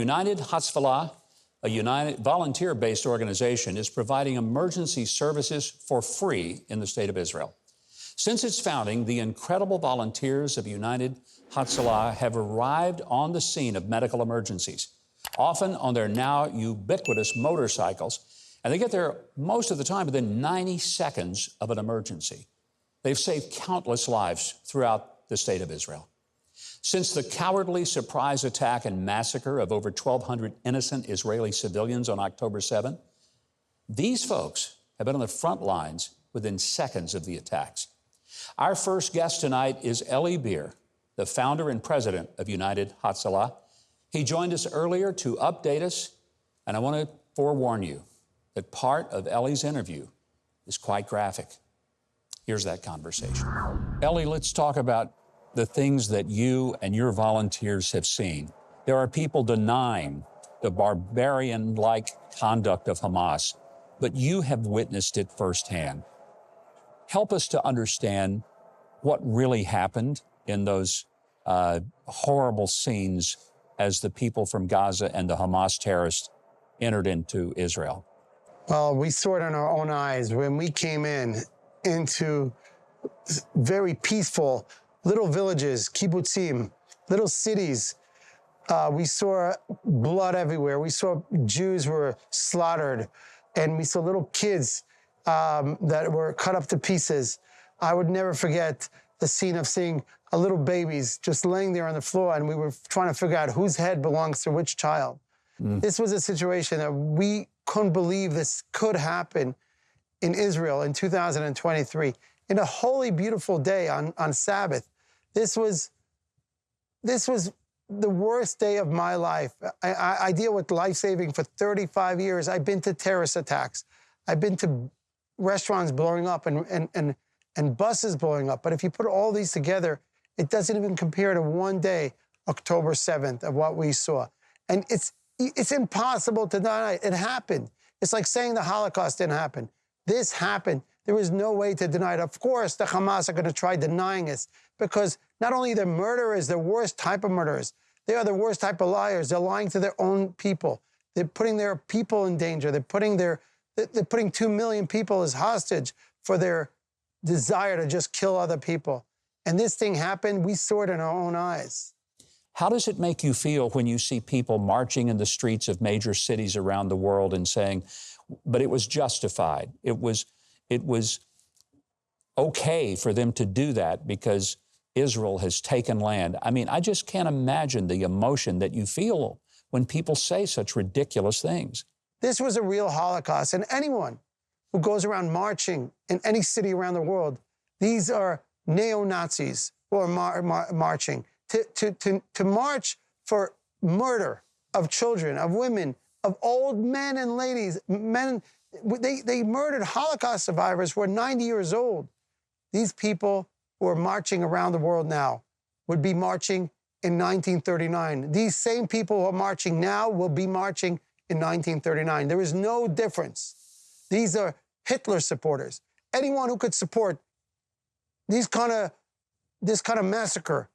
United Hezbollah, a United volunteer-based organization, is providing emergency services for free in the state of Israel. Since its founding, the incredible volunteers of United Hezbollah have arrived on the scene of medical emergencies, often on their now ubiquitous motorcycles, and they get there most of the time within 90 seconds of an emergency. They've saved countless lives throughout the state of Israel. Since the cowardly surprise attack and massacre of over 1,200 innocent Israeli civilians on October 7, these folks have been on the front lines within seconds of the attacks. Our first guest tonight is Eli Beer, the founder and president of United Hezbollah. He joined us earlier to update us, and I want to forewarn you that part of Eli's interview is quite graphic. Here's that conversation. Eli, let's talk about the things that you and your volunteers have seen. There are people denying the barbarian-like conduct of Hamas, but you have witnessed it firsthand. Help us to understand what really happened in those horrible scenes as the people from Gaza and the Hamas terrorists entered into Israel. Well, we saw it in our own eyes when we came into very peaceful little villages, kibbutzim, little cities. We saw blood everywhere. We saw Jews were slaughtered, and we saw little kids that were cut up to pieces. I would never forget the scene of seeing a little babies just laying there on the floor, and we were trying to figure out whose head belongs to which child. This was a situation that we couldn't believe this could happen in Israel in 2023. In a holy, beautiful day on Sabbath. This was the worst day of my life. I deal with life-saving for 35 years. I've been to terrorist attacks. I've been to restaurants blowing up and buses blowing up. But if you put all these together, it doesn't even compare to one day, October 7th, of what we saw. And it's impossible to deny it. It happened. It's like saying the Holocaust didn't happen. This happened. There is no way to deny it. Of course, the Hamas are going to try denying it, because not only the murderers, the worst type of murderers, they are the worst type of liars. They're lying to their own people. They're putting their people in danger. They're putting 2 million people as hostage for their desire to just kill other people. And this thing happened. We saw it in our own eyes. How does it make you feel when you see people marching in the streets of major cities around the world and saying, but it was justified? It was okay for them to do that because Israel has taken land. I mean, I just can't imagine the emotion that you feel when people say such ridiculous things. This was a real Holocaust, and anyone who goes around marching in any city around the world, these are neo-Nazis who are marching. To march for murder of children, of women, of old men and ladies, they murdered Holocaust survivors who are 90 years old. These people who are marching around the world now would be marching in 1939. These same people who are marching now will be marching in 1939. There is no difference. These are Hitler supporters. Anyone who could support this kind of massacre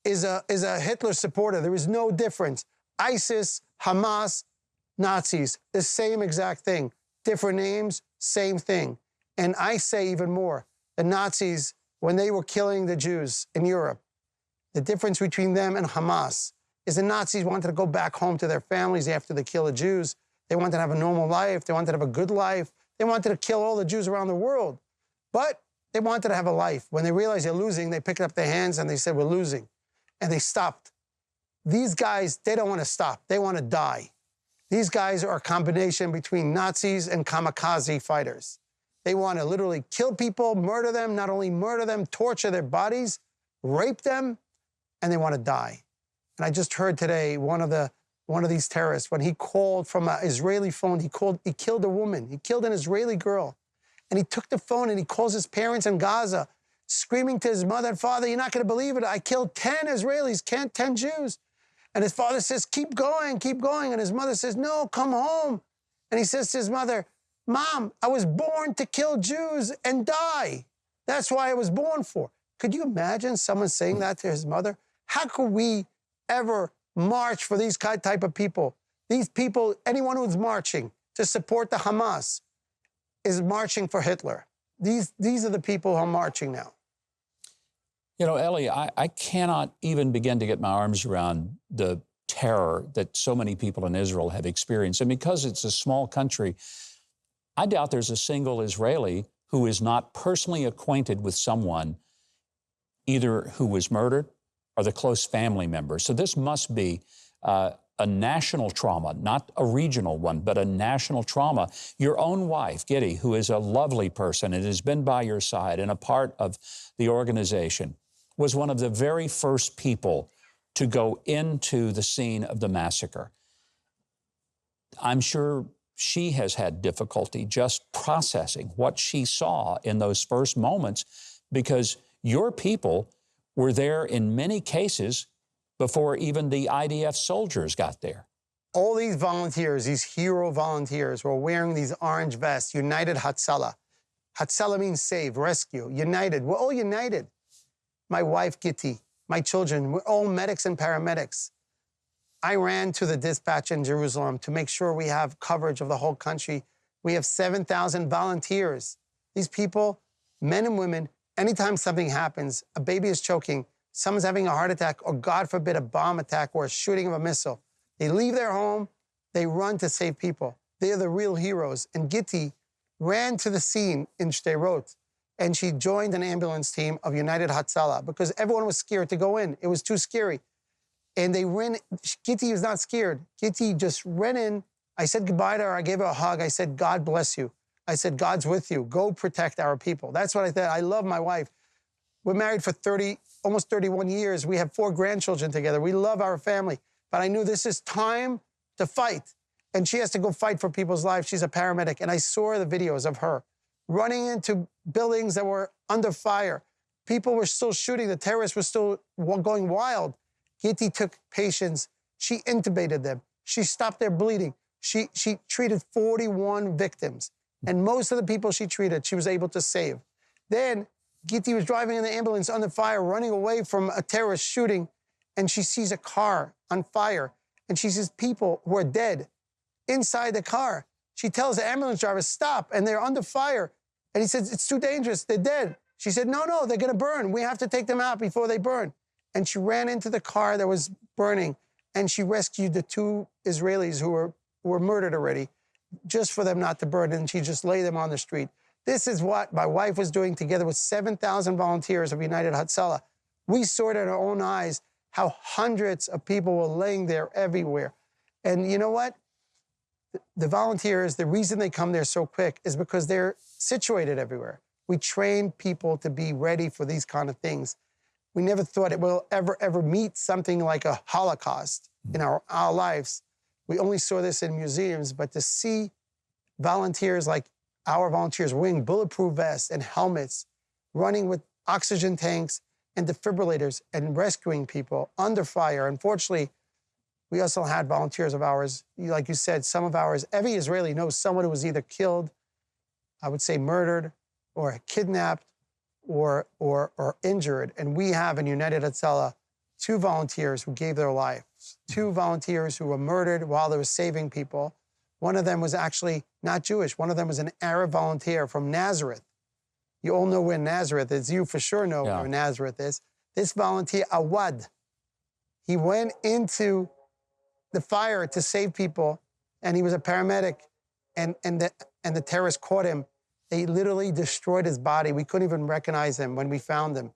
is a Hitler supporter. There is no difference. ISIS, Hamas, Nazis, the same exact thing. Different names, same thing. And I say even more, the Nazis, when they were killing the Jews in Europe, the difference between them and Hamas is the Nazis wanted to go back home to their families after they killed the Jews. They wanted to have a normal life. They wanted to have a good life. They wanted to kill all the Jews around the world. But they wanted to have a life. When they realized they're losing, they picked up their hands and they said, we're losing. And they stopped. These guys, they don't want to stop. They want to die. These guys are a combination between Nazis and kamikaze fighters. They want to literally kill people, murder them, not only murder them, torture their bodies, rape them, and they want to die. And I just heard today one of these terrorists, when he called from an Israeli phone, he killed a woman. He killed an Israeli girl. And he took the phone and he calls his parents in Gaza, screaming to his mother and father, you're not going to believe it. I killed 10 Israelis, 10 Jews. And his father says, keep going, keep going. And his mother says, no, come home. And he says to his mother, Mom, I was born to kill Jews and die. That's why I was born for. Could you imagine someone saying that to his mother? How could we ever march for these type of people. These people, anyone who's marching to support the Hamas is marching for Hitler. These are the people who are marching now. You know, Eli, I cannot even begin to get my arms around the terror that so many people in Israel have experienced. And because it's a small country, I doubt there's a single Israeli who is not personally acquainted with someone either who was murdered or the close family member. So this must be a national trauma, not a regional one, but a national trauma. Your own wife, Gitty, who is a lovely person and has been by your side and a part of the organization, was one of the very first people to go into the scene of the massacre. I'm sure she has had difficulty just processing what she saw in those first moments, because your people were there in many cases before even the IDF soldiers got there. All these volunteers, these hero volunteers, were wearing these orange vests, United Hatzalah. Hatzalah means save, rescue, united. We're all united. My wife, Gitti, my children, we're all medics and paramedics. I ran to the dispatch in Jerusalem to make sure we have coverage of the whole country. We have 7,000 volunteers. These people, men and women, anytime something happens, a baby is choking, someone's having a heart attack, or God forbid, a bomb attack or a shooting of a missile, they leave their home, they run to save people. They are the real heroes. And Gitti ran to the scene in Sderot, and she joined an ambulance team of United Hatzalah because everyone was scared to go in. It was too scary. And they ran. Gitti was not scared. Gitti just ran in. I said goodbye to her. I gave her a hug. I said, God bless you. I said, God's with you. Go protect our people. That's what I said. I love my wife. We're married for almost 31 years. We have 4 grandchildren together. We love our family. But I knew this is time to fight. And she has to go fight for people's lives. She's a paramedic. And I saw the videos of her running into buildings that were under fire. People were still shooting. The terrorists were still going wild. Gitti took patients. She intubated them. She stopped their bleeding. She treated 41 victims. And most of the people she treated, she was able to save. Then Gitti was driving in the ambulance under fire, running away from a terrorist shooting, and she sees a car on fire, and she sees people who are dead inside the car. She tells the ambulance driver, stop, and they're under fire. And he says, it's too dangerous, they're dead. She said, no, they're gonna burn. We have to take them out before they burn. And she ran into the car that was burning, and she rescued the 2 Israelis who were murdered already, just for them not to burn, and she just laid them on the street. This is what my wife was doing together with 7,000 volunteers of United Hatzalah. We saw it in our own eyes how hundreds of people were laying there everywhere. And you know what? The volunteers, the reason they come there so quick is because they're situated everywhere. We train people to be ready for these kind of things. We never thought it will ever meet something like a Holocaust in our lives. We only saw this in museums, but to see volunteers like our volunteers wearing bulletproof vests and helmets, running with oxygen tanks and defibrillators and rescuing people under fire. Unfortunately, we also had volunteers of ours, like you said, some of ours, every Israeli knows someone who was either killed, I would say murdered, or kidnapped, or injured. And we have in United Hatzalah 2 volunteers who gave their lives, 2 volunteers who were murdered while they were saving people. One of them was actually not Jewish. One of them was an Arab volunteer from Nazareth. You all know where Nazareth is. You for sure know where Nazareth is. This volunteer, Awad, he went into the fire to save people, and he was a paramedic, and the terrorists caught him. They literally destroyed his body. We couldn't even recognize him when we found him.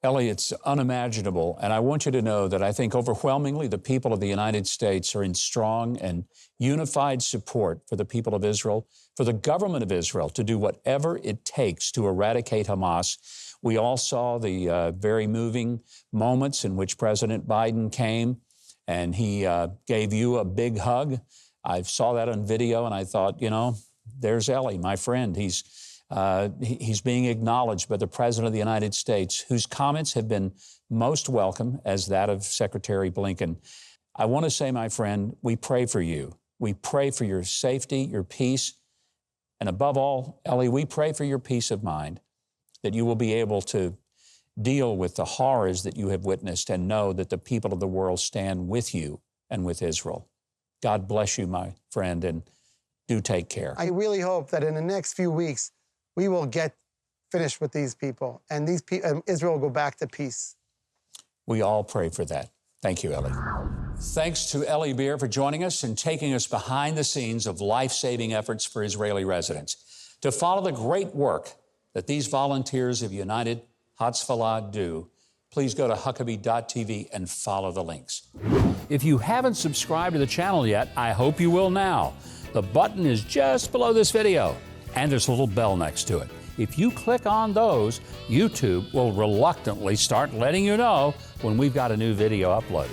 Eli, it's unimaginable, and I want you to know that I think overwhelmingly the people of the United States are in strong and unified support for the people of Israel, for the government of Israel to do whatever it takes to eradicate Hamas. We all saw the very moving moments in which President Biden came and he gave you a big hug. I saw that on video and I thought, you know, there's Eli, my friend. He's being acknowledged by the President of the United States, whose comments have been most welcome, as that of Secretary Blinken. I want to say, my friend, we pray for you. We pray for your safety, your peace, and above all, Eli, we pray for your peace of mind, that you will be able to deal with the horrors that you have witnessed and know that the people of the world stand with you and with Israel. God bless you, my friend, and do take care. I really hope that in the next few weeks, we will get finished with these people and Israel will go back to peace. We all pray for that. Thank you, Eli. Thanks to Eli Beer for joining us and taking us behind the scenes of life-saving efforts for Israeli residents. To follow the great work that these volunteers of United Hatzfalah do, please go to Huckabee.tv and follow the links. If you haven't subscribed to the channel yet, I hope you will now. The button is just below this video, and there's a little bell next to it. If you click on those, YouTube will reluctantly start letting you know when we've got a new video uploaded.